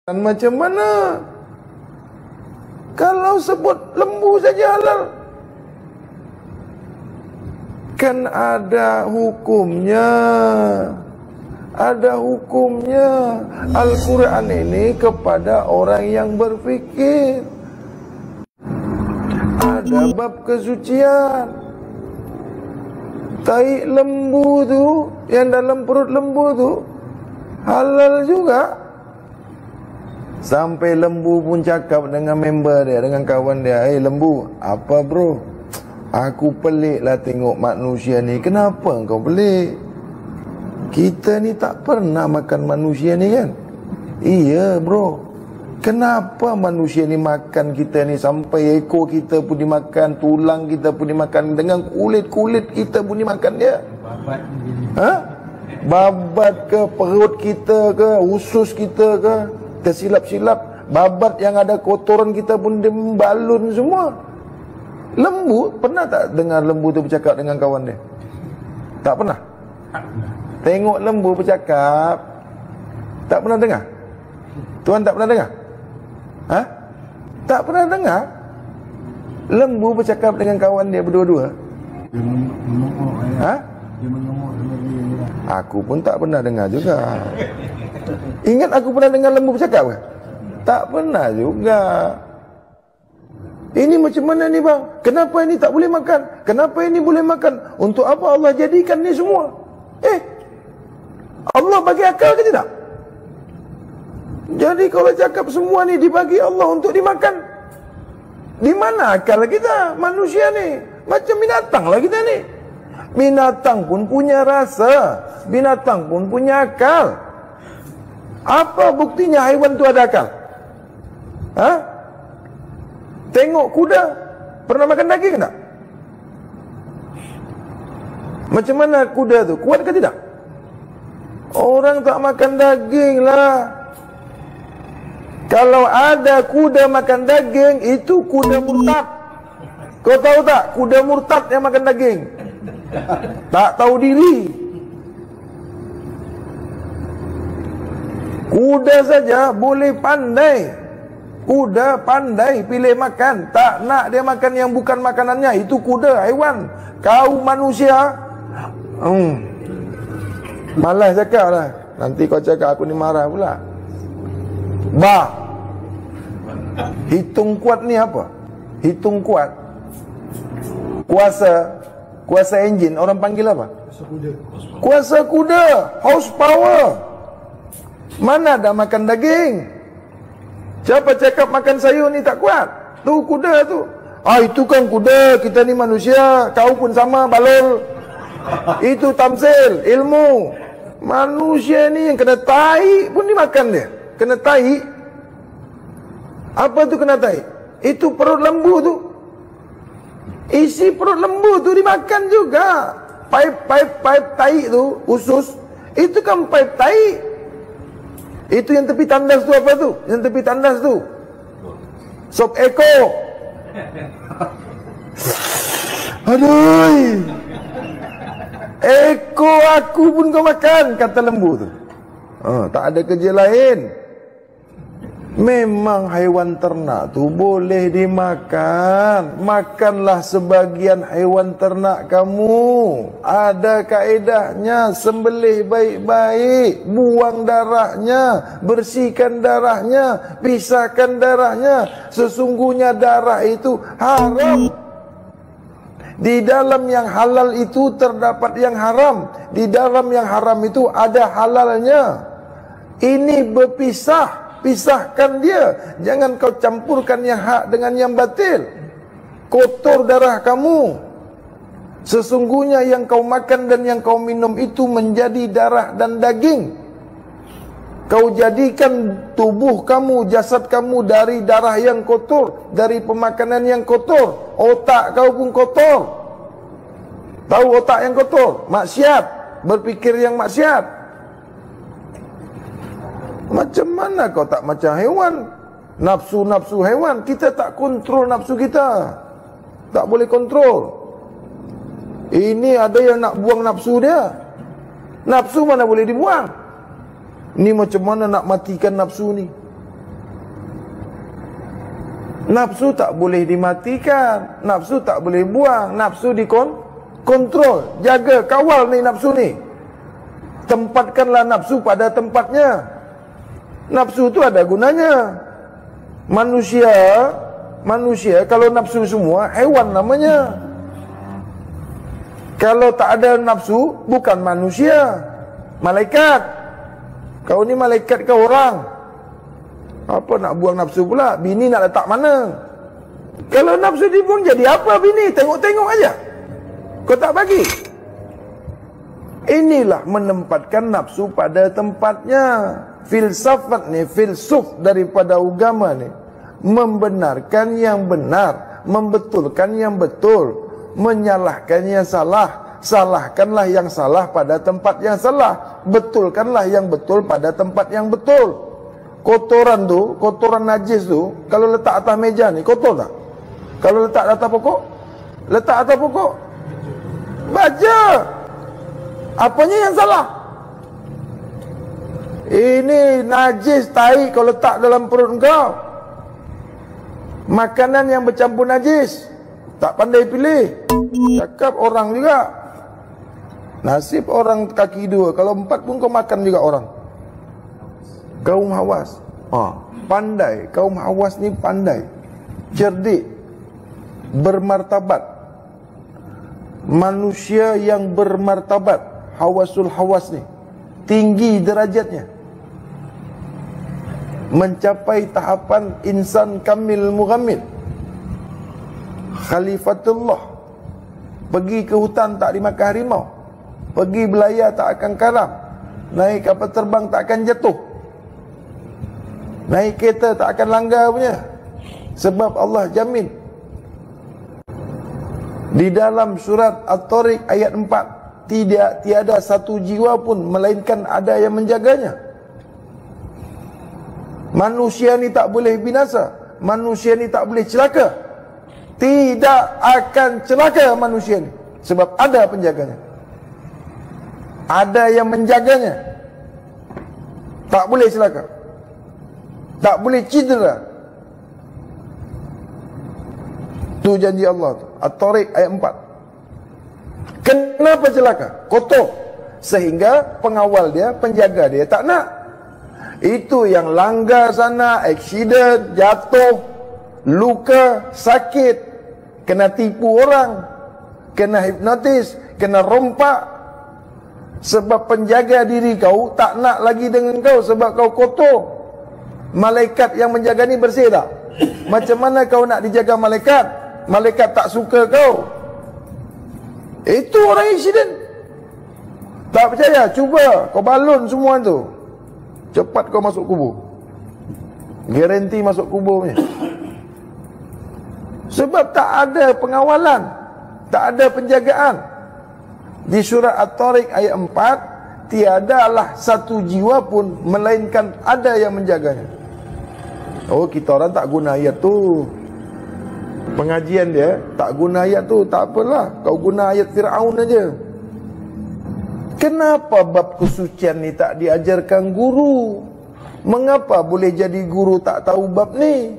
Macam mana? Kalau sebut lembu saja halal, kan ada hukumnya. Ada hukumnya. Al-Quran ini kepada orang yang berfikir. Ada bab kesucian. Tai lembu tu, yang dalam perut lembu tu halal juga. Sampai lembu pun cakap dengan member dia, dengan kawan dia, lembu, apa bro? Aku pelik lah tengok manusia ni. Kenapa kau pelik? Kita ni tak pernah makan manusia ni kan? Iya bro. Kenapa manusia ni makan kita ni sampai ekor kita pun dimakan, tulang kita pun dimakan, dengan kulit-kulit kita pun dimakan dia? Babat ke, perut kita ke, usus kita ke, tersilap-silap, babat yang ada kotoran kita pun dimbalun semua. Lembu, pernah tak dengar lembu tu bercakap dengan kawan dia? Tak pernah? Tengok lembu bercakap, tak pernah dengar? Tuan tak pernah dengar? Tak pernah dengar? Lembu bercakap dengan kawan dia berdua-dua? Aku pun tak pernah dengar juga. Ingat aku pernah dengar lembu bercakap ke? Tak pernah juga. Ini macam mana ni bang? Kenapa ini tak boleh makan? Kenapa ini boleh makan? Untuk apa Allah jadikan ni semua? Allah bagi akal ke tidak? Jadi kalau cakap semua ni dibagi Allah untuk dimakan, di mana akal kita manusia ni? Macam binatang lah kita ni. Binatang pun punya rasa, binatang pun punya akal. Apa buktinya haiwan tu ada akal? Tengok kuda, pernah makan daging tak? Macam mana kuda tu? Kuat ke tidak? Orang tak makan daging lah. Kalau ada kuda makan daging, itu kuda murtad. Kau tahu tak? Kuda murtad yang makan daging. Tak tahu diri. Kuda saja boleh pandai. Kuda pandai pilih makan. Tak nak dia makan yang bukan makanannya. Itu kuda, haiwan. Kau manusia, malas cakap lah. Nanti kau cakap aku ni marah pula. Hitung kuat ni apa? Hitung kuat. Kuasa enjin, orang panggil apa? Kuasa kuda. Horsepower. Mana ada makan daging? Siapa cakap makan sayur ni tak kuat? Tu kuda tu. Itu kan kuda, kita ni manusia. Kau pun sama, balol. Itu tamsil, ilmu. Manusia ni yang kena tai pun dimakan dia. Kena tai. Apa tu kena tai? Itu perut lembu tu. Isi perut lembu tu dimakan juga. Pipe tai tu, usus. Itu kan pipe tai. Itu yang tepi tandas tu apa tu? Yang tepi tandas tu sop eko. Aduh, eko aku pun kau makan, kata lembu tu. Tak ada kerja lain. Memang haiwan ternak tu boleh dimakan. Makanlah sebagian haiwan ternak kamu. Ada kaedahnya. Sembelih baik-baik, buang darahnya, bersihkan darahnya, pisahkan darahnya. Sesungguhnya darah itu haram. Di dalam yang halal itu terdapat yang haram. Di dalam yang haram itu ada halalnya. Ini berpisah. Pisahkan dia. Jangan kau campurkan yang hak dengan yang batil. Kotor darah kamu. Sesungguhnya yang kau makan dan yang kau minum itu menjadi darah dan daging. Kau jadikan tubuh kamu, jasad kamu dari darah yang kotor, dari pemakanan yang kotor. Otak kau pun kotor. Tahu otak yang kotor? Maksiat. Berfikir yang maksiat. Macam mana kau tak macam haiwan? Nafsu-nafsu haiwan. Kita tak kontrol nafsu kita. Tak boleh kontrol. Ini ada yang nak buang nafsu dia. Nafsu mana boleh dibuang? Ni macam mana nak matikan nafsu ni? Nafsu tak boleh dimatikan, nafsu tak boleh buang, nafsu dikontrol. Jaga, kawal ni nafsu ni. Tempatkanlah nafsu pada tempatnya. Nafsu tu ada gunanya. Manusia kalau nafsu semua, hewan namanya. Kalau tak ada nafsu, bukan manusia, malaikat. Kau ni malaikat ke orang? Apa nak buang nafsu pula? Bini nak letak mana? Kalau nafsu dibuang jadi apa bini? Tengok-tengok aja. Kau tak bagi. Inilah menempatkan nafsu pada tempatnya. Filsafat ni, filsuf daripada agama ni, membenarkan yang benar, membetulkan yang betul, menyalahkan yang salah. Salahkanlah yang salah pada tempat yang salah, betulkanlah yang betul pada tempat yang betul. Kotoran tu, kotoran najis tu, kalau letak atas meja ni, kotor tak? Kalau letak atas pokok? Letak atas pokok? Baca. Apanya yang salah? Ini najis, tai kau letak dalam perut kau. Makanan yang bercampur najis, tak pandai pilih. Cakap orang juga. Nasib orang kaki dua, kalau empat pun kau makan juga orang. Kaum Hawas, pandai. Kaum Hawas ni pandai, cerdik, bermartabat. Manusia yang bermartabat, Hawasul Hawas ni tinggi derajatnya, mencapai tahapan insan kamil mughamil. Khalifatullah, pergi ke hutan tak dimakan harimau, pergi belayar tak akan karam, naik kapal terbang tak akan jatuh, naik kereta tak akan langgar punya, sebab Allah jamin. Di dalam surat At-Tariq ayat 4, tiada satu jiwa pun melainkan ada yang menjaganya. Manusia ni tak boleh binasa, manusia ni tak boleh celaka. Tidak akan celaka manusia ni, sebab ada penjaganya, ada yang menjaganya. Tak boleh celaka, tak boleh cedera. Tu janji Allah tu, At-Tariq ayat 4. Kenapa celaka? Kotor, sehingga pengawal dia, penjaga dia tak nak. Itu yang langgar sana, aksiden, jatuh, luka, sakit, kena tipu orang, kena hipnotis, kena rompak. Sebab penjaga diri kau tak nak lagi dengan kau, sebab kau kotor. Malaikat yang menjaga ni bersih tak? Macam mana kau nak dijaga malaikat? Malaikat tak suka kau. Itu orang insiden. Tak percaya? Cuba kau balun semua tu, cepat kau masuk kubur. Garanti masuk kubur punya. Sebab tak ada pengawalan, tak ada penjagaan. Di surah At-Tariq ayat 4, tiadalah satu jiwa pun melainkan ada yang menjaganya. Oh, kita orang tak guna ayat tu. Pengajian dia tak guna ayat tu, tak apalah, kau guna ayat Fir'aun aja. Kenapa bab kesucian ni tak diajarkan guru? Mengapa boleh jadi guru tak tahu bab ni?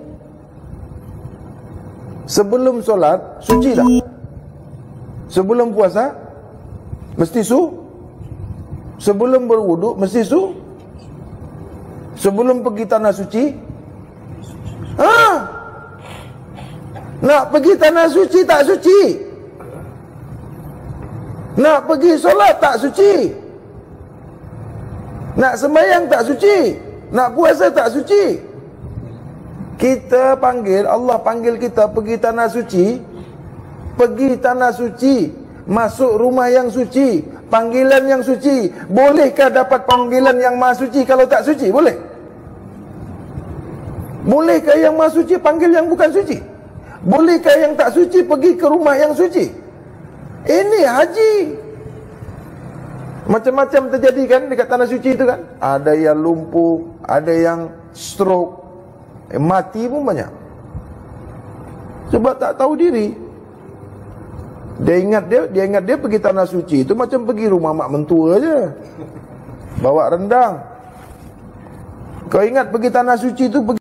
Sebelum solat, suci tak? Sebelum puasa, mesti su? Sebelum berwuduk, mesti su? Sebelum pergi tanah suci? Nak pergi tanah suci tak suci? Nak pergi solat tak suci? Nak sembahyang tak suci? Nak puasa tak suci? Kita panggil, Allah panggil kita pergi tanah suci. Pergi tanah suci, masuk rumah yang suci, panggilan yang suci. Bolehkah dapat panggilan yang maha suci kalau tak suci? Boleh? Bolehkah yang maha suci panggil yang bukan suci? Bolehkah yang tak suci pergi ke rumah yang suci? Ini haji. Macam-macam terjadi kan dekat tanah suci itu kan. Ada yang lumpuh, ada yang stroke, mati pun banyak. Sebab tak tahu diri. Dia ingat dia pergi tanah suci itu macam pergi rumah mak mentua je, bawa rendang. Kau ingat pergi tanah suci itu pergi